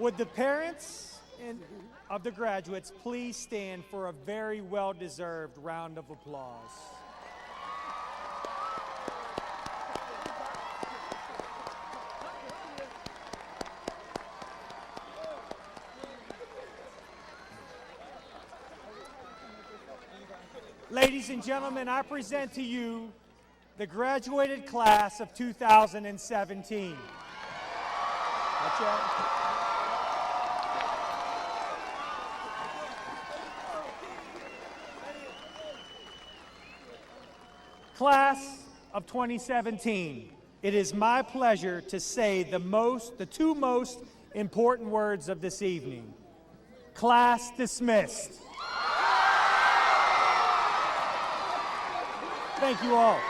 Would the parents of the graduates please stand for a very well-deserved round of applause? Ladies and gentlemen, I present to you the graduated class of 2017. Watch out. Class of 2017, it is my pleasure to say the two most important words of this evening. Class dismissed. Thank you all.